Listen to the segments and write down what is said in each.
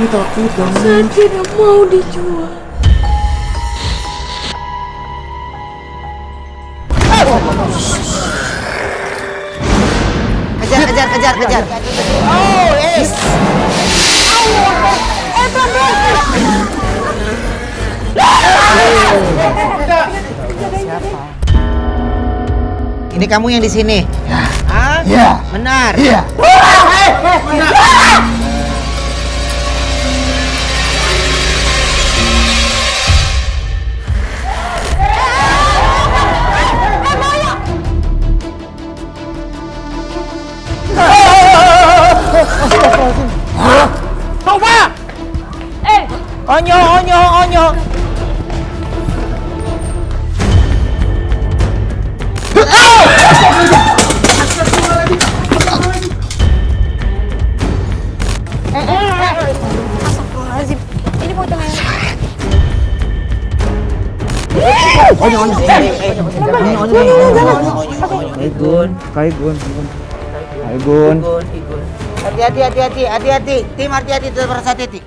Takut banget. Saya tidak mau dijual. Kejar. Oh, yes. Siapa? Ini kamu yang di sini? Hah? Iya. Benar. Iya. Coba. Onyo. Astagfirullahaladzim. Ini fotonya. Kaigun. Hati-hati. Tim hati-hati, tetap harus hati-hati.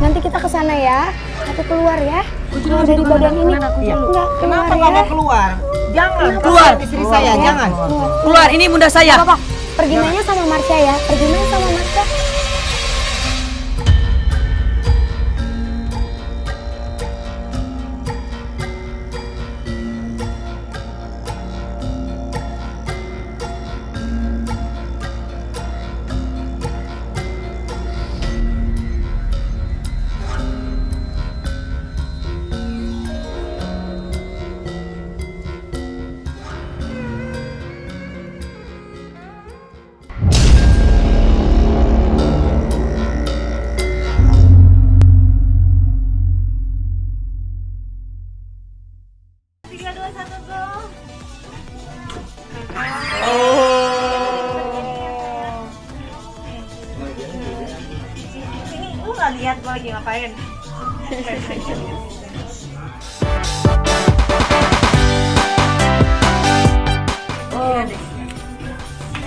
Nanti kita ke sana ya. Aku keluar ya. Keluar dari badan ini. Enggak, keluar Kenapa ya. nggak mau keluar? Jangan Keluar. istri saya, jangan. Keluar, ini bunda saya. Apa? Pergi mainnya sama Marsha ya. Pergi main sama Marsha. Lu nggak lihat gue lagi ngapain?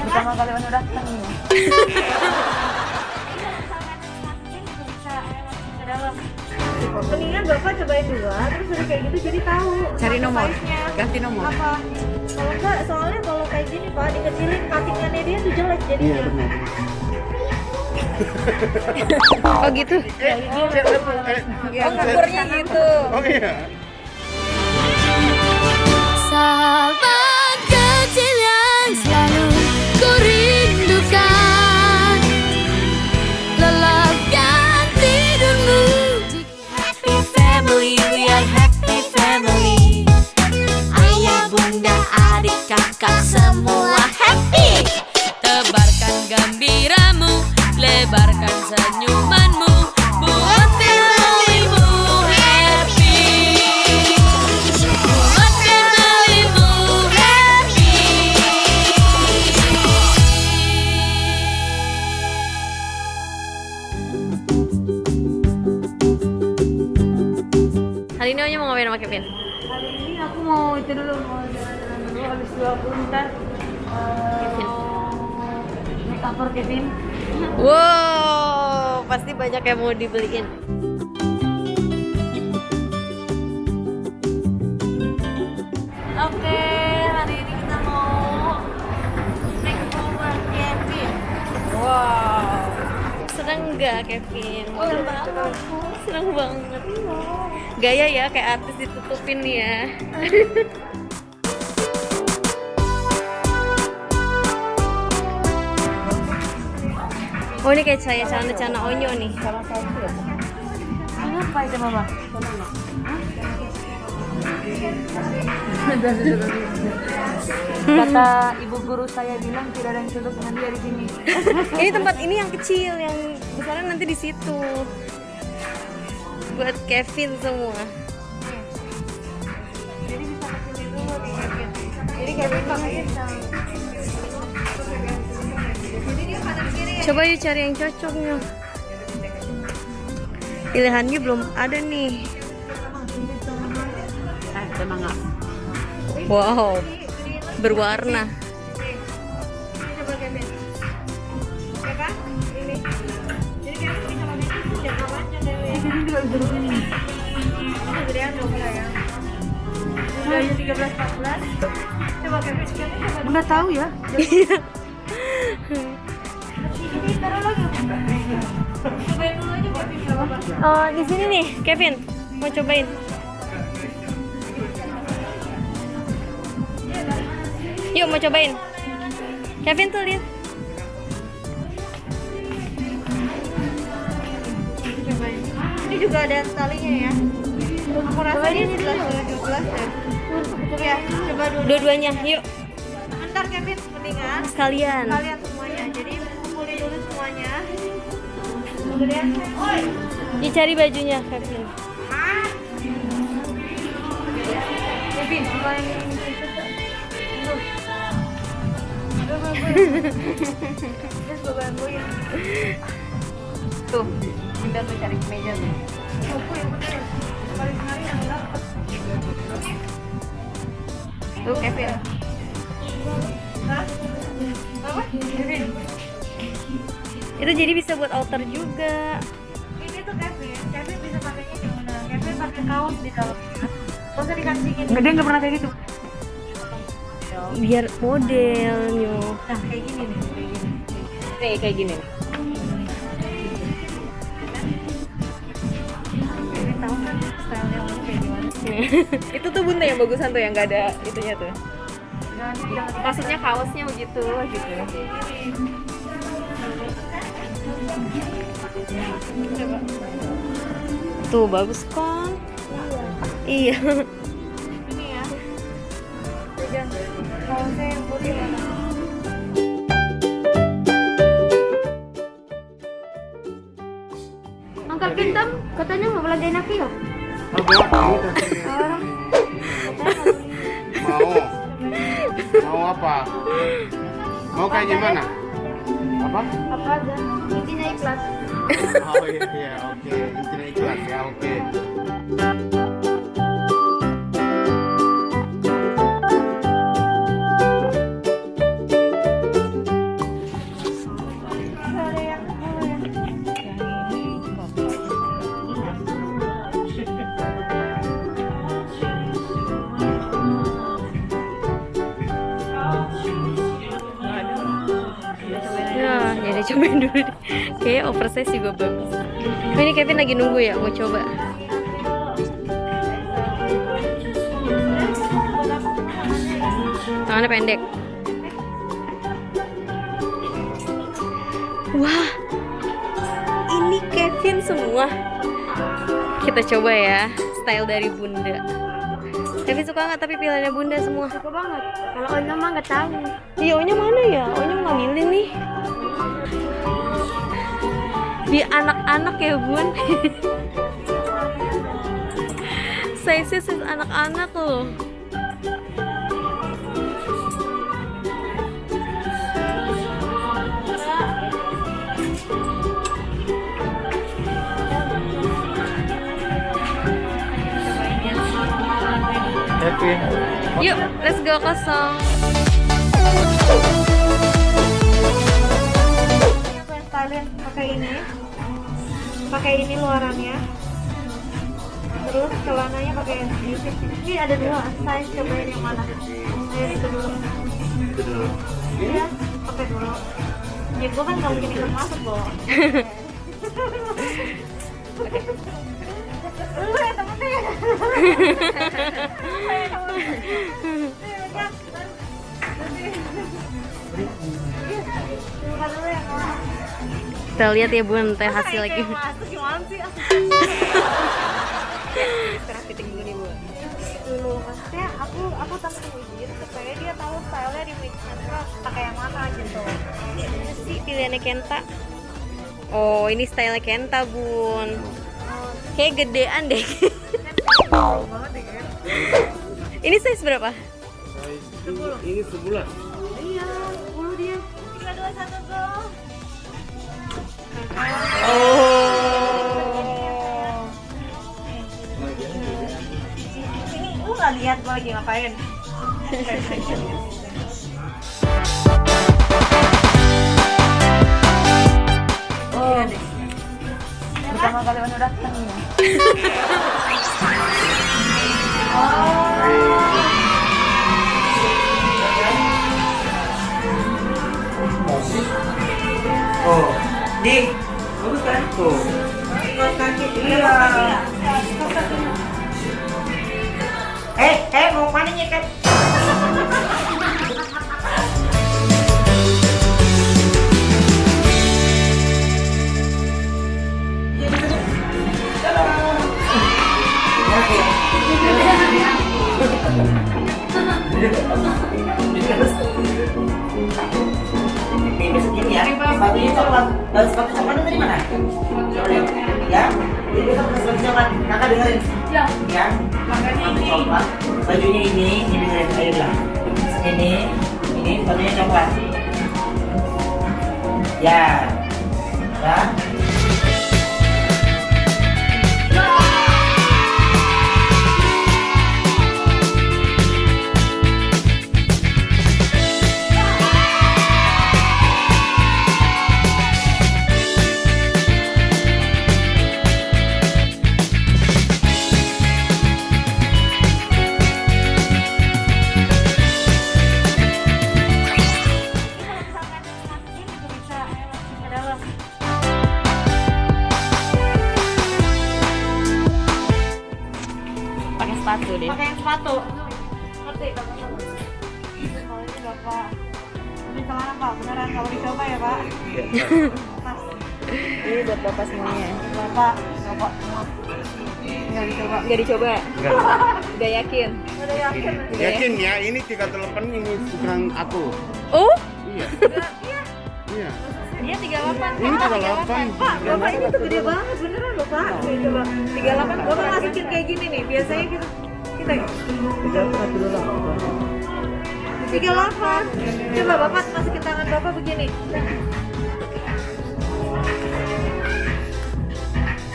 Pertama kali udah datang nih. Mendingan bapak cobain dua, terus udah kayak gitu jadi tahu. Cari nomor, ganti nomor. Apa? Kalau enggak, soalnya kalau kayak gini pak dikecilin cuttingannya dia tuh jelek jadinya. Iya benar. Oh gitu. Oh ngukurnya gitu. Oh iya. Sahabat kecil yang selalu ku rindukan, lelapkan tidurmu. Happy family, we are happy family. Ayah, bunda, adik, kakak semua happy. Tebarkan gembiramu, lebarkan senyumanmu, buat familymu happy. Buat familymu happy. Hari ini Onya mau ngapain sama Kevin? Hari ini aku mau itu dulu, mau jalan-jalan dulu habis 20 ntar. Kevin. Make up for Kevin. Wow, pasti banyak yang mau dibeliin. Oke, hari ini kita mau makeover Kevin. Wow. Seneng nggak Kevin? Seneng banget. Gaya ya kayak artis ditutupin ya. Oh ini kayak saya celana Onyo nih. Kenapa itu mama? Kata ibu guru saya bilang tidak ada yang cocok dengan dia di sini. Ini tempat ini yang kecil, yang besarnya nanti di situ. Buat Kevin semua. Jadi bisa kesini dulu nih Kevin. Jadi Kevin pakai Coba yuk cari yang cocoknya. Pilihannya belum ada nih. Wow, berwarna. Coba Kevin. Ya kan? Ini. Jadi Kevin bisa pakai itu jangka panjang deh. Ini juga bisa begini. Ini gedean dong sayang. Udah 13-14. Coba Kevin coba. Bunda tahu ya? Ini taruh lagi. Cobain dulu aja Kevin, nggak apa-apa. Oh, di sini nih, Kevin. Mau cobain? Yuk, mau cobain. Kevin tuh lihat. Cobain. Ini juga ada talinya ya. Aku rasa ini 11 deh. Ya, coba dulu. Dua-duanya, yuk. Bentar Kevin, mendingan Sekalian. kalian semuanya. Jadi kumpulin dulu semuanya. Kemudian, oi. Dicari bajunya, Kevin. Kevin, kalau yang ini terus gue bantuin. Tuh, Bunda tuh cari meja tuh. Aku yang bener. Paling sekali yang dapet. Tuh Kevin. Hah? Apa? Kevin. Itu jadi bisa buat altar juga. Ini tuh Kevin. Kevin bisa pakainya gimana? Kevin pakai kaos di dalamnya. Gak usah dikancingin. Dia nggak pernah kayak gitu. Biar modelnya. Nah, kayak gini nih, kayak gini. Nih kayak gini. Kevin tahu kan stylenya orang kayak gimana? Itu tuh Bunda yang bagusan tuh yang nggak ada itunya tuh. Jangan Maksudnya kaosnya begitu gitu. coba. Tuh, bagus kan? Iya. Ini ya. Pegang. Kalau saya yang putih mana? Angkat Kintam, katanya mau belanja Naki ya? Mau apa? Mau kayak gimana? Apa? Apa aja? Intinya ikhlas. Oh iya, oke. Intinya ikhlas ya, oke. Ada yang Ya, jadi cobain dulu deh. Kayaknya oversize juga bagus. Oh, ini Kevin lagi nunggu ya, mau coba. Tangannya pendek. Wah, ini Kevin semua. Kita coba ya, style dari Bunda. Kevin suka nggak tapi pilihannya Bunda semua? suka banget. Kalau Onya mah nggak tahu. Iya, Onya mana ya? Onya nggak milih nih. Di anak-anak ya Bun. Size anak-anak loh. Kevin. Yuk, let's go kosong. Aku yang stylish pakai ini luarannya. Terus celananya pakai ini ada dua size, cobain yang mana? Yang itu dulu. Iya, pakai dulu. Ya gua kan nggak mungkin ikut masuk loh. Lu ya temennya. Kita lihat ya Bun, teh hasil lagi. Masuk gimana sih? Sekarang fitting dulu nih Bu. Dulu maksudnya aku tanpa izin supaya dia tahu stylenya di mix pakai yang mana gitu. Ini sih pilihannya Kenta. Oh, ini style Kenta Bun. Kayak gedean deh. Banget deh kan? Ini size berapa? Ini sebulan. Iya, 10 dia. 3, 2, 1 go. Oh. Ini lu nggak lihat gua lagi ngapain? Pertama kali udah datang ya. Oh, di, bagus kan? Tuh. Kaki iya. Mau mana nyekat? Ini ya, sepatunya coklat. Sepatu coklatnya dari mana? Ya, ini besok sepatu coklat. Kakak dengerin. Ya. Sepatu coklat. Bajunya ini dengerin. Ayo bilang. Ini sepatunya coklat. Ya. Pakai sepatu deh. Pakai yang sepatu. Ngerti Bapak? Kalau ini Bapak. Ini celana Pak, beneran kalau dicoba ya Pak? Mas, Ini buat bapak semuanya. Bapak. Nggak dicoba. Udah yakin. Udah yakin? Yakin ya, ini 38 ini ukuran aku. Oh? Iya. Iya. Dia 38. Ini 38. Pak, Bapak ini tuh gede banget, beneran loh Pak. Coba. 38 Bapak masukin kayak gini nih, biasanya kita 38. Coba Bapak masukin tangan Bapak begini.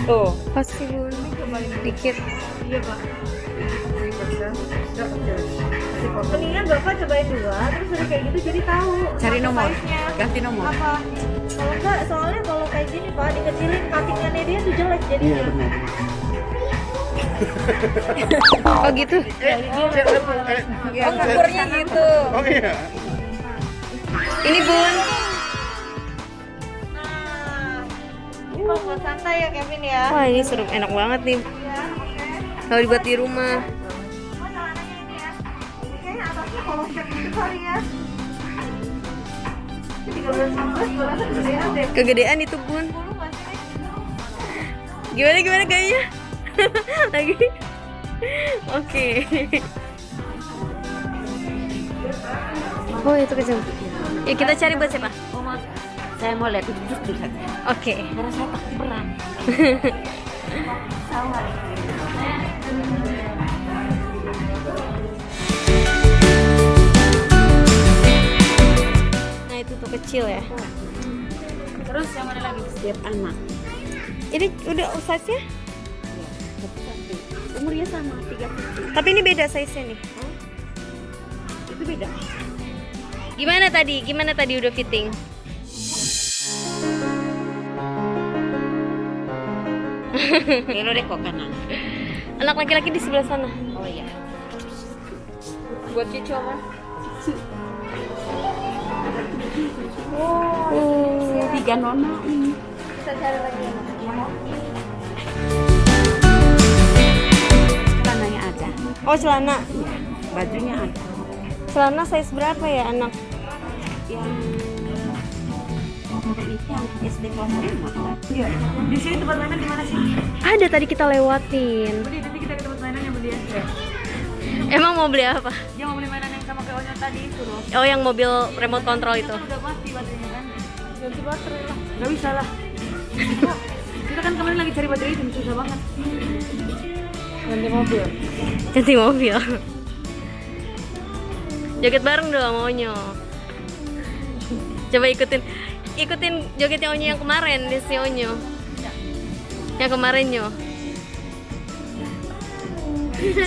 Tuh. Pasti bun. Dikit. Iya Pak. Mendingan Bapak cobain dua, terus udah kayak gitu jadi tahu. Cari nomor. Size-nya. Ganti nomor. Apa? Kalau enggak, soalnya kalau kayak gini Pak, dikecilin cuttingannya dia tuh jelek jadinya. Iya benar. Oh gitu. Oh, ngukurnya gitu. Oh iya. Ini bun. Nah, ini kalau buat santai ya Kevin ya. Wah ini seru, enak banget nih. Iya, oke. Kalau dibuat di rumah. Oh, celananya ini ya. Ini kayaknya atasnya kalau shirt gitu kali ya. 13-14 gue rasa gedean deh. Kegedean itu bun. 10 nggak sih? Gimana gayanya? Lagi. Oke. Oh itu kejam. Ya kita cari buat siapa? Saya mau lihat itu justru saja. Oke. Karena saya takut berat. Nah itu tuh kecil ya. Terus yang mana lagi? Setiap anak. Ini udah size-nya? Umurnya sama 3. Tapi ini beda size-nya nih. Itu beda. Gimana tadi udah fitting? Kelo deh kok kanan. Anak laki-laki di sebelah sana. Oh iya. Buat cucu apa? Oh. 3 nona ini. Bisa cari lagi. Celananya aja. Oh celana. Bajunya ada. Celana size berapa ya anak? Yang untuk itu yang SD kelas 5. Iya. Di sini tempat mainan di mana sih? Ada tadi kita lewatin. Budi, nanti kita ke tempat mainan yang beli ya. Emang mau beli apa? Dia mau beli mainan yang sama kayak Onyo tadi itu loh. Oh yang mobil remote control itu. Udah mati baterainya kan. Ganti baterai lah. Gak bisa lah. Kita kan kemarin lagi cari baterai itu susah banget. Ganti mobil. Ganti mobil. Joget bareng dong maunya. Coba ikutin. ikutin jogetnya Onyo yang kemarin di si Onyo. Yang kemarin Nyo.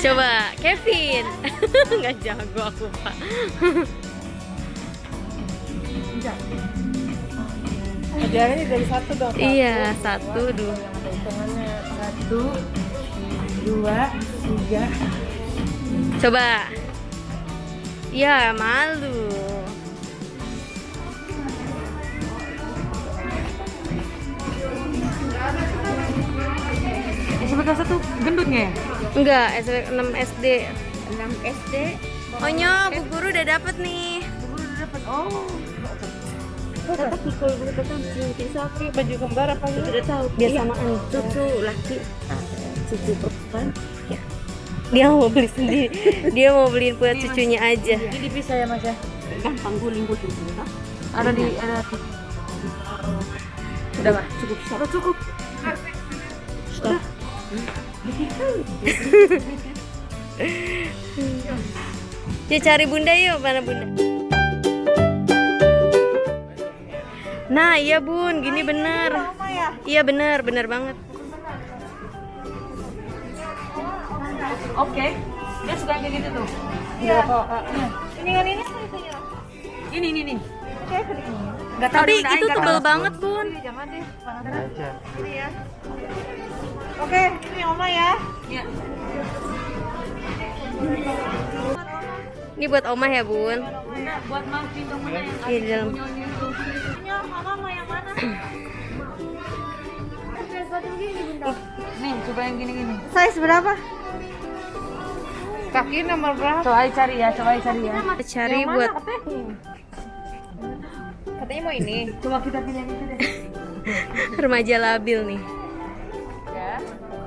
Coba Kevin. Nggak jago aku Pak. Ajarannya dari 1 dong. Iya 1 dulu. Hitungannya 1, 2, 3. Coba. Ya malu. SMP kelas 1 gendutnya ya? Enggak, 6 SD. 6 SD. Onyo, Bu Guru udah dapet nih. Oh. Tetap pikul gue tetap sapi baju kembar apa gitu udah tahu. Biar samaan. Cucu laki, cucu perempuan. Dia mau beli sendiri. Dia mau beliin buat cucunya aja. Ini dipisah ya Mas ya? Gampang guling-guling. Ada di Udah Mas, cukup. Cukup. Stop. Yuk cari Bunda yuk, mana Bunda? Nah iya Bun, gini bener. Iya bener banget. Oke. Dia suka yang kayak gitu tuh. Iya. Kok. Ini kan ini apa itunya? Ini. Kayak gini. Enggak tahu Tapi deh, itu nggak tebel tahu. banget Bun. Jangan deh. Aja. Ini ya. Oke, ini Oma ya. Iya. Ini buat Oma ya Bun. Bunda, buat Malvin dong mana yang Iya di dalam. nyonya itu. Ini Mama mau yang mana? Sepatu gini Bunda. Nih, coba yang gini-gini. Size berapa? Kaki nomor berapa? Coba cari ya. Cari buat Katanya mau ini. Coba kita pilih yang itu deh. remaja labil nih. Ya.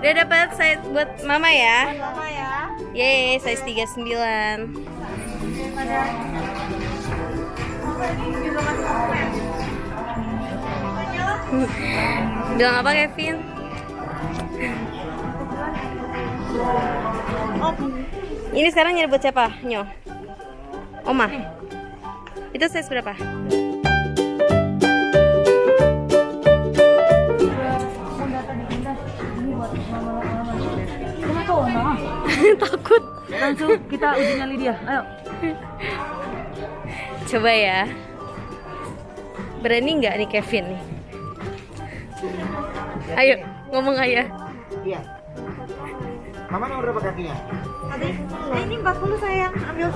Udah dapat size buat Mama ya. Mama ya. Yeay, size 39. Bilang apa Kevin? Ini sekarang nyari buat siapa? Nyo? Oma? Itu size berapa? Takut. Langsung kita uji nyali dia. Ayo. Coba ya. Berani nggak nih Kevin nih? Ayo ngomong ayah. Iya. Mama nomor berapa kakinya? Tadi ini 40 sayang. Ambil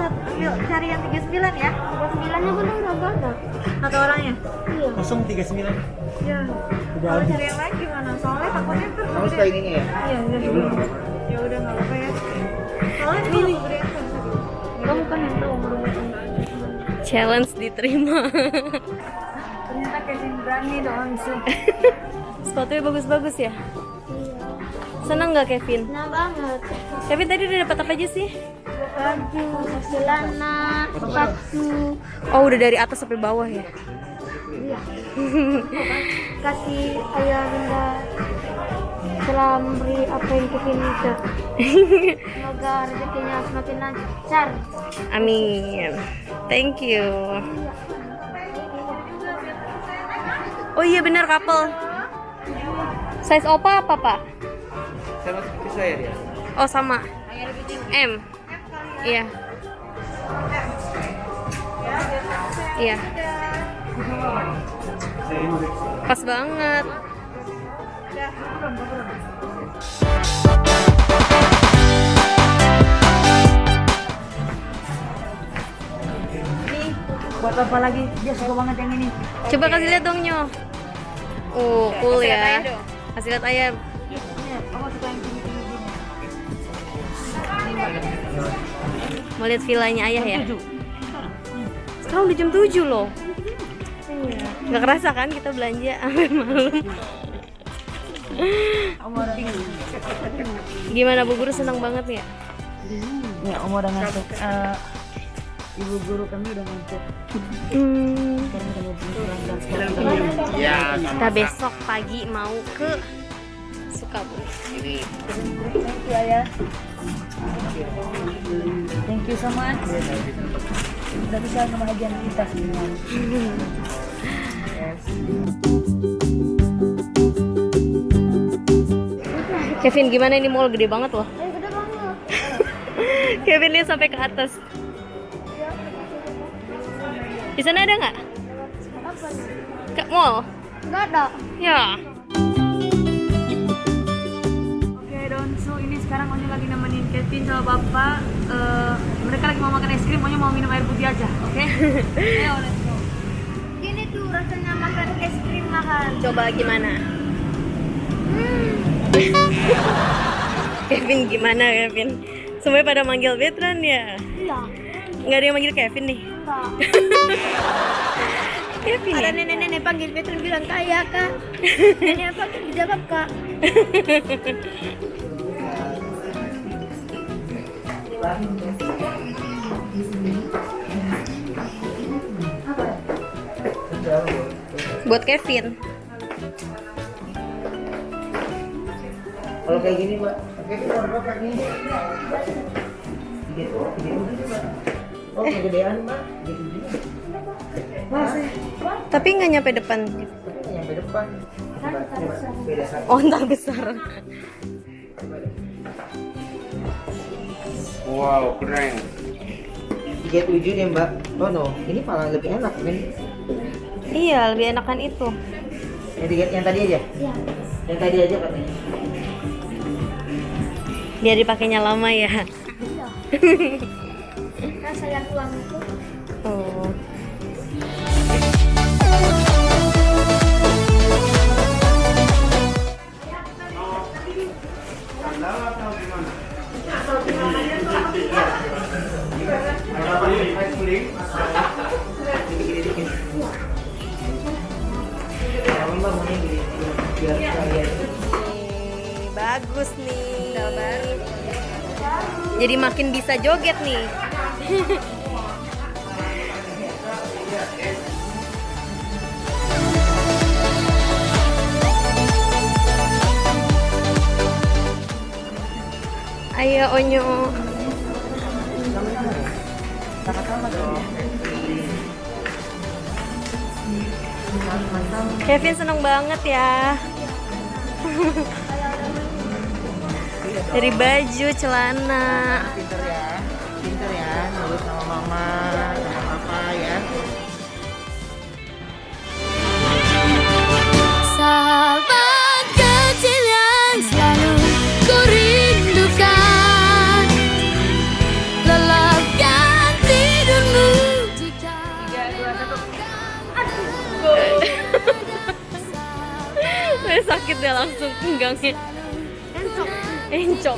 cari yang 39 ya. 39-nya belum enggak ada. Satu orangnya. Iya. Kosong 39. Iya. Kalau cari yang lain gimana? Soalnya takutnya tuh. Kamu suka yang ini ya? Iya, udah. Ya udah enggak apa-apa ya. Soalnya ini pemberian kan bisa gitu. Kamu kan yang tahu umur-umur. Challenge diterima. Ternyata Kevin berani dong sih. Sepatunya bagus-bagus ya. Senang nggak Kevin? Nah banget. Kevin tadi udah dapat apa aja sih? Baju, celana, sepatu. Oh udah dari atas sampai bawah ya. Iya. Kasih ayah Bunda telah memberi apa yang Kevin minta. Semoga rezekinya semakin lancar. Amin. Thank you. Oh iya benar couple. Size opa apa Pak? Sama seperti saya dia. Oh sama. M. Iya. Iya. Pas banget. Buat apa lagi? Dia suka banget yang ini. Coba kasih lihat dong Nyo. Oh cool Kasih lihat ya. ayah dong. Kasih lihat ayah. Aku suka yang gini. Mau lihat villanya ayah ya? Sekarang udah jam 7 loh. Gak kerasa kan kita belanja sampai malam. Gimana Bu Guru, senang banget ya? Ya, Om udah ngantuk. Ibu guru kami udah ngantuk. Sekarang kami pulang. Ya, Kita besok pagi mau ke Sukabumi. Thank you ayah. Thank you so much. Udah bisa kebahagiaan kita semua. Yes. Kevin, gimana ini mall gede banget loh. Gede banget. Kevin lihat sampai ke atas. Di sana ada nggak? Apa nih? Ke mall? Nggak ada. Ya. Oke Donsu, ini sekarang Onyo lagi nemenin Kevin sama Bapak. Mereka lagi mau makan es krim, Onyo mau minum air putih aja, oke? Ayo, let's go. Gini tuh rasanya makan es krim makan. Coba gimana? Kevin gimana Kevin? Semuanya pada manggil Betran ya? Iya. Nggak ada yang manggil Kevin nih? Enggak. Kevin Ada ya? nenek-nenek panggil Petron bilang kaya kak. Nenek panggil dijawab kak. Buat Kevin. Kalau kayak gini, Mbak. Kevin mau berapa nih? Gitu, Mbak. Oh, kegedean, Mbak. Gitu juga. Tapi nggak nyampe depan. Tapi nggak nyampe depan. Coba, beda satu. Oh, ntar besar. Wow, keren. 37 deh, Mbak. Oh no, ini malah lebih enak, men. Iya, lebih enakan itu. Yang tadi aja? Iya. Yang tadi aja katanya. Biar dipakainya lama ya. Iya. Kan sayang uang itu. Oh. Mbak maunya gini, biar sekalian. Bagus nih. Jadi makin bisa joget nih. Ayo Onyo. Sama-sama dong. Kevin seneng banget ya. Dari baju, celana. Pinter ya, nurut sama mama, sama papa ya. Sahabat kecil yang selalu ku rindukan, lelapkan tidurmu jika Sakit deh langsung pinggangnya. Encok.